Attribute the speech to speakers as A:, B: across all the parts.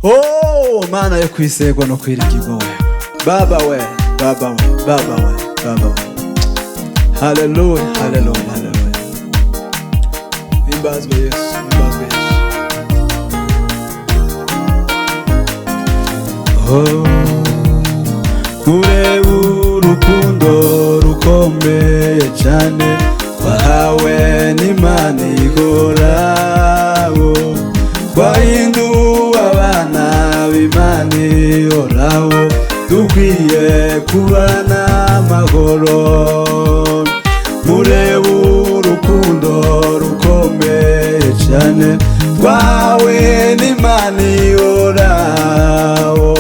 A: Oh, mana yo kwisegwa no kwirigirwa we. Baba we, Baba we, Baba we, Baba we. Hallelujah, hallelujah, hallelujah. Himbazwe Yesu, himbazwe Yesu. Oh, ureba urukundo rukomeye cyane twahawe n'Imana ihoraho, twahinduwe abana b'Imana ihoraho, dukwiye kubana amahoro. Mureba urukundo rukomeye cyane twahawe n'Imana ihoraho,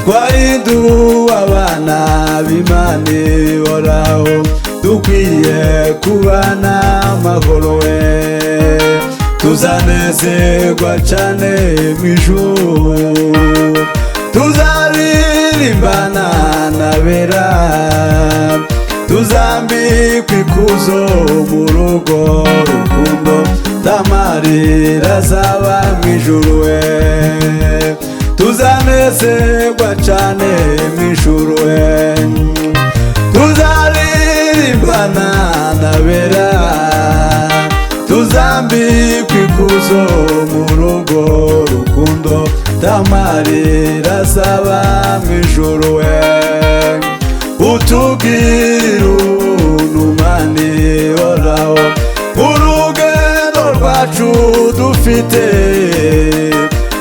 A: twahinduwe abana b'Imana ihoraho, dukwiye kubana amahoro we. Tuzanezerwa cyane mw'ijuru, tuzaririmbana n'abera, tuzambikwa ikuzo mu rugo rukundo, tamarira azaba mw'ijuru we. Tuzanezerwa cyane mw'ijuru we, tuzaririmbana n'abera, tuzambikwa ikuzo mu rugo rukundo, tamarira azaba mw'ijuru we. Utugirira ubuntu Mana ihoraho, urugendo rwacu dufite,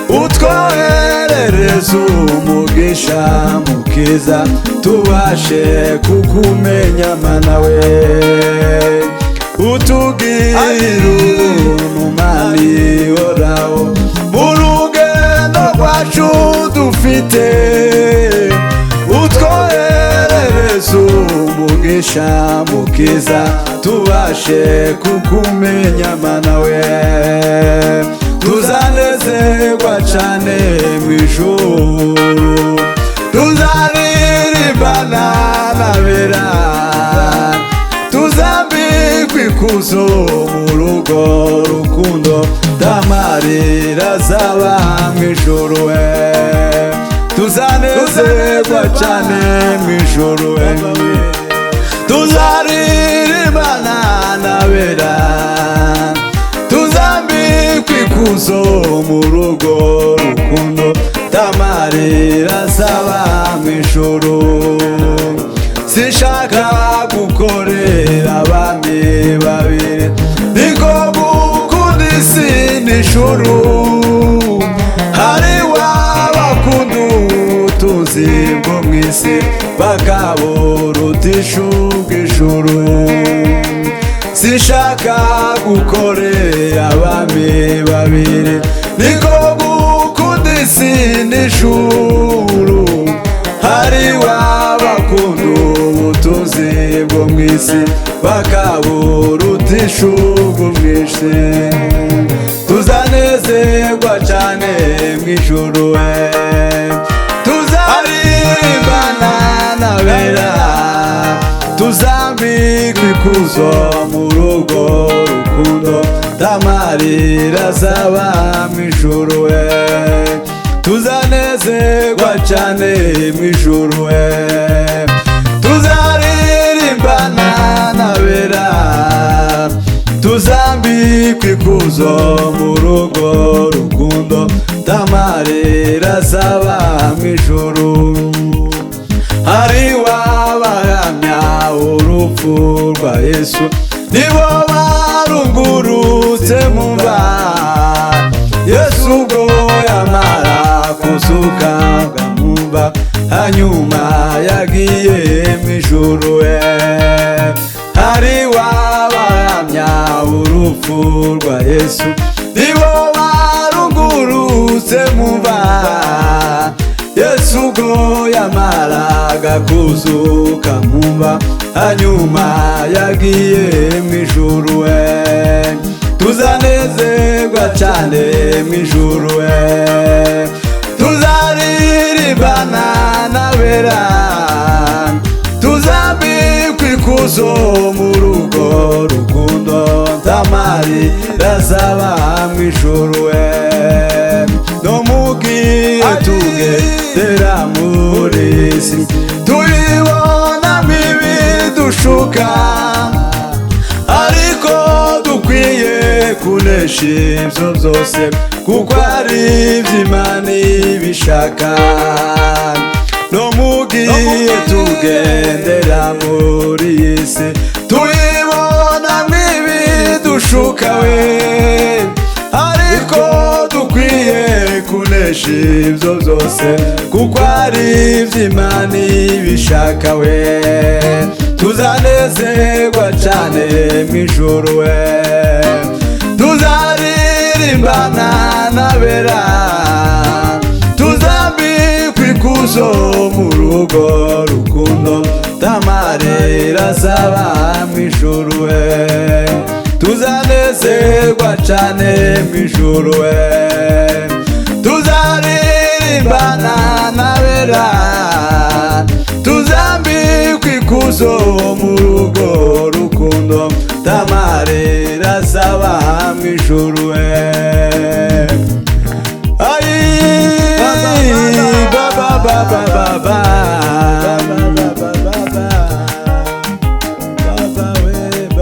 A: utwoherereza umugisha mukiza, tubashe kukumenya Mana we. Utugirira ubuntu Mana ihoraho, urugendo rwacu dufite, utwoherereza umugisha mukiza, tubashe kukumenya Mana we. Tuzanezerwa cyane mw'ijuru, tuzaririmbana n'abera, tuzambikwa ikuzo mu rugo rukundo, tamarira azaba mw'ijuru we. Tuzanezerwa cyane mw'ijuru we, tuzaririmbana n'abera, tuzambikwa ikuzo mu rugo rukundo, tamarira azaba mw'ijuru. Sinshaka gukorera abami babiri, niko gukunda isi n'ijuru. Hari w'abakunda ubutunzi bwo mw'isi, bakaburutisha ubw'ijuru. Sinshaka gukorera abami babiri, niko gukunda isi n'ijuru. Hari w'abakunda ubutunzi bwo mw'isi, bakaburutisha ubwo bwinshi. Tuzanezerwa cyane mw'ijuru we, tuzaririmbana n'abera, tuzambikwa ikuzo mu rugo rukundo, tamarira azaba mw'ijuru we. Tuzanezerwa cyane mw'ijuru we, tuzaririmbana n'abera, tuzambikwa ikuzo mu rugo rukundo, tamarira azaba mw'ijuru. Hari w'abahamya urupfu rwa Yesu, nibo barungurutse mu mva. Yesu ubwo yamara kuzuka mu mva, hanyuma yagiye mw'ijuru we. Hari w'abahamya urupfu rwa Yesu, nibo barungurutse mu mva. Yesu ubwo yamaraga kuzuka mu mva, hanyuma yagiye mw'ijuru we. Tuzanezerwa cyane mw'ijuru we, tuzaririmbana n'abera, tuzambikwa ikuzo mu rugo rukundo, tamarira azaba mw'ijuru we. No mugi mugiye tugendera muri isi tubibonamo ibidushuka, ariko dukwiye kunesha ibyo byose kuko ari iby'Imana ibishaka. No mugiye tugendera muri isi tubibonamo ibidushuka we, ariko dukwiye kunesha ibyo byose kuko ari iby'Imana ibishaka we. Tuzanezerwa cyane mw'ijuru we, tuzaririmbana n'abera, tuzambikwa ikuzo mu rugo rukundo, tamarira azaba mw'ijuru we. Tuzanezerwa cyane mw'ijuru we, tuzaririmbana n'abera, tuzambikwa ikuzo mu rugo rukundo, tamarira azaba mw'ijuru we.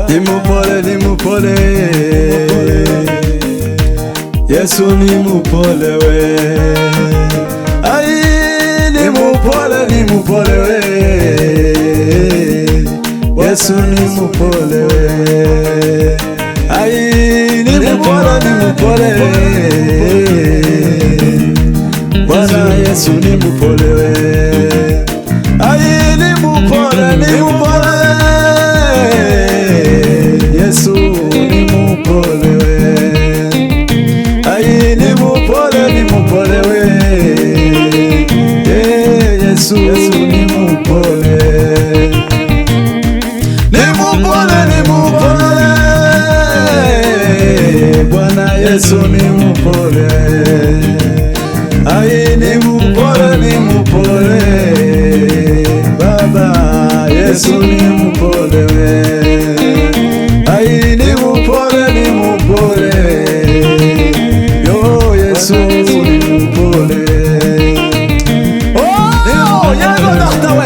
A: Nimupole, nimupole, Yesu nimupole we. Ai, nimupole, nimupole we, Yesu nimupole we. Ai, nimupole, nimupole, Bwana Yesu nimupole we. Ai, nimupole, nimupole, Yesu nimupole we. Ai, nimupole, nimupole we, Yesu nimupole. Nimupole, nimupole, Bwana Yesu nimupole. Ai, nimupole, nimupole, Baba Yesu nimupole we. Ai, nimupole, nimupole, yo Yesu nimupole. Oh, yango nakta we.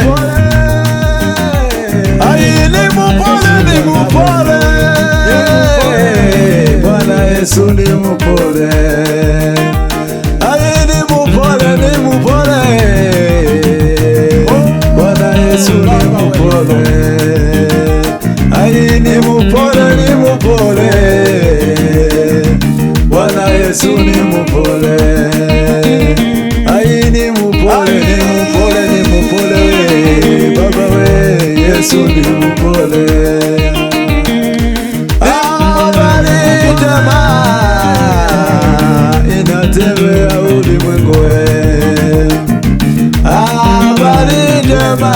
A: Ai, nimupole, nimupole, Bwana Yesu nimupole. Ai, nimupole, nimupole, Bwana Yesu nimupole. Ai, nimupole, nimupole, Bwana Yesu nimupole. Ai, nimupole, nimupole, nimupole we, Baba we, Yesu nimupole. Habari njema inatembea ulimwengu we, habari njema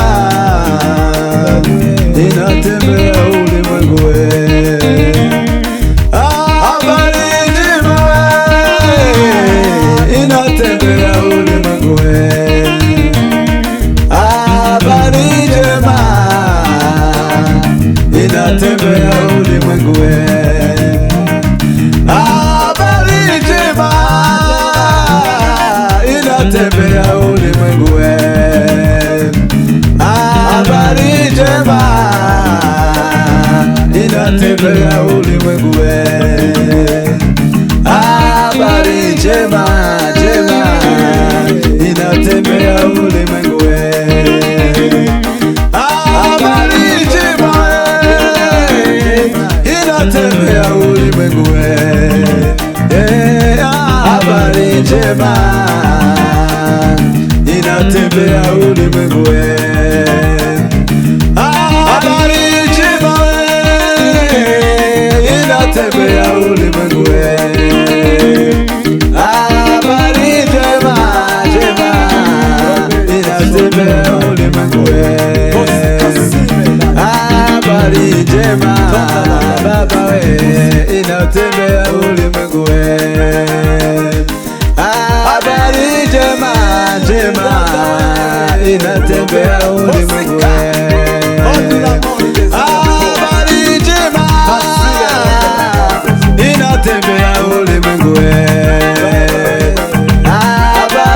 A: inatembea ulimwengu we, habari njema inatembea ulimwengu we, habari njema inatembea ulimwengu we, habari njema inatembea ulimwengu we, habari njema inatembea ulimwengu we, habari njema njema inatembea ulimwengu we, habari njema inatembea ulimwengu we, habari njema inatembea ulimwengu we, habari njema inatembea ulimwengu we, habari njema njema inatembea ulimwengu we, habari njema Baba we inatembea ulimwengu we, habari njema njema inatembea ulimwengu we, habari njema inatembea ulimwengu we, habari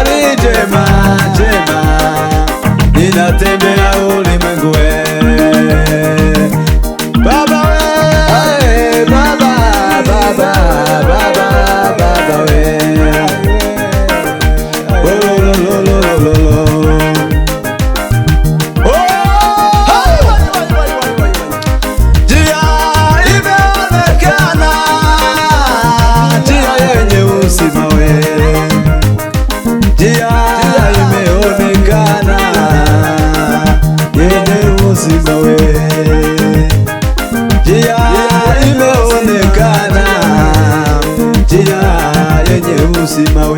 A: njia imeonekana yenye uzima we, njia imeonekana, njia yenye uzima we.